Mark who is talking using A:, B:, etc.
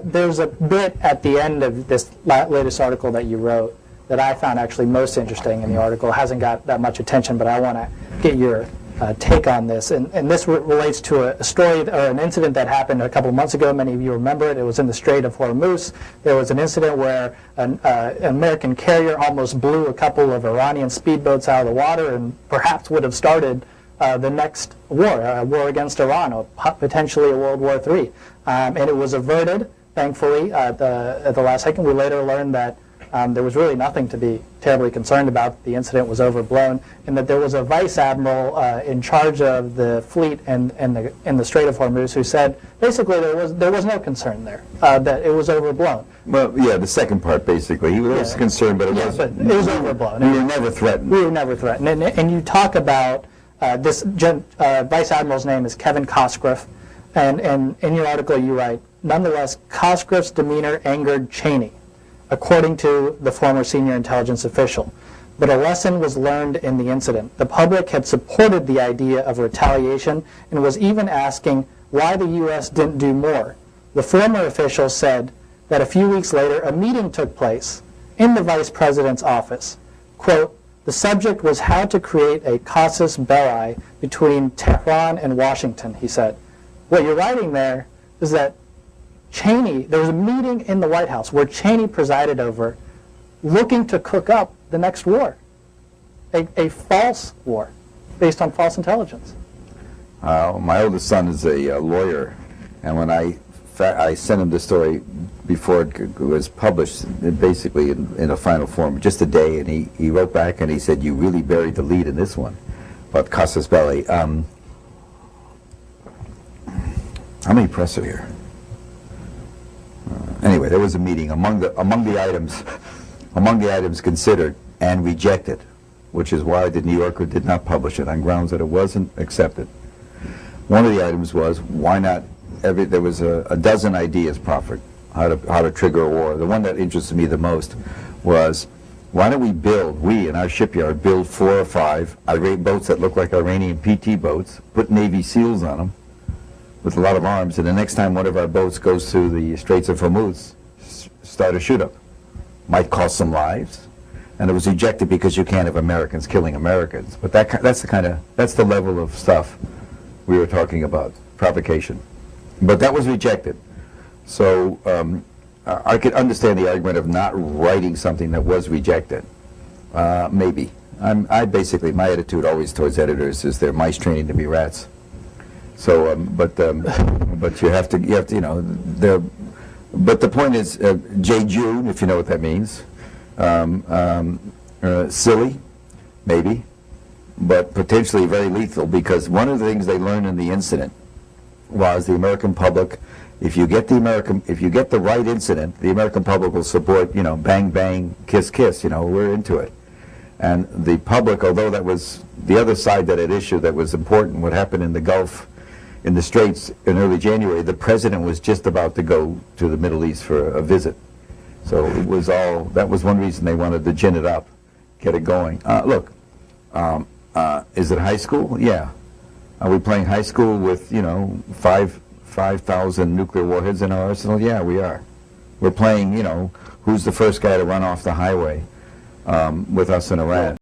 A: There's a bit at the end of this latest article that you wrote that I found actually most interesting in the article. It hasn't got that much attention, but I want to get your take on this. And this relates to a story or an incident that happened a couple of months ago. Many of you remember it. It was in the Strait of Hormuz. There was an incident where an American carrier almost blew a couple of Iranian speedboats out of the water and perhaps would have started the next war, a war against Iran, or potentially a World War III. And it was averted, thankfully, at the last second. We later learned that there was really nothing to be terribly concerned about. The incident was overblown, and that there was a vice admiral in charge of the fleet in the Strait of Hormuz who said basically there was no concern there, that it was overblown.
B: Well, yeah, the second part basically. He was concerned, but it
A: was overblown.
B: We were never threatened.
A: We were never threatened. And you talk about this vice admiral's name is Kevin Cosgriff, and in your article you write, nonetheless, Cosgriff's demeanor angered Cheney, according to the former senior intelligence official. But a lesson was learned in the incident. The public had supported the idea of retaliation and was even asking why the U.S. didn't do more. The former official said that a few weeks later a meeting took place in the vice president's office. Quote, the subject was how to create a casus belli between Tehran and Washington, he said. What you're writing there is that Cheney, there was a meeting in the White House where Cheney presided over, looking to cook up the next war, a false war based on false intelligence.
B: My oldest son is a lawyer, and when I sent him the story before it was published, basically in a final form, just a day, and he wrote back and he said, "You really buried the lead in this one about casus belli." How many press are here? Anyway, there was a meeting among the items considered and rejected, which is why the New Yorker did not publish it on grounds that it wasn't accepted. One of the items was why not? There was a dozen ideas proffered how to trigger a war. The one that interested me the most was why don't we in our shipyard build 4 or 5 Iranian boats that look like Iranian PT boats, put Navy SEALs on them with a lot of arms, and the next time one of our boats goes through the Straits of Hormuz, start a shoot-up. Might cost some lives, and it was rejected because you can't have Americans killing Americans. But that's the level of stuff we were talking about, provocation. But that was rejected. So I could understand the argument of not writing something that was rejected. Maybe. Basically, my attitude always towards editors is they're mice training to be rats. So, but you have to, but the point is, J. June, if you know what that means, silly, maybe, but potentially very lethal, because one of the things they learned in the incident was the American public, if you get the right incident, the American public will support, bang, bang, kiss, kiss, we're into it. And the public, although that was the other side that had issue that was important, what happened in the Gulf, in the Straits in early January, the president was just about to go to the Middle East for a visit. So it was that was one reason they wanted to gin it up, get it going. Look, is it high school? Yeah. Are we playing high school with, 5,000 nuclear warheads in our arsenal? Yeah, we are. We're playing, who's the first guy to run off the highway with us in Iran?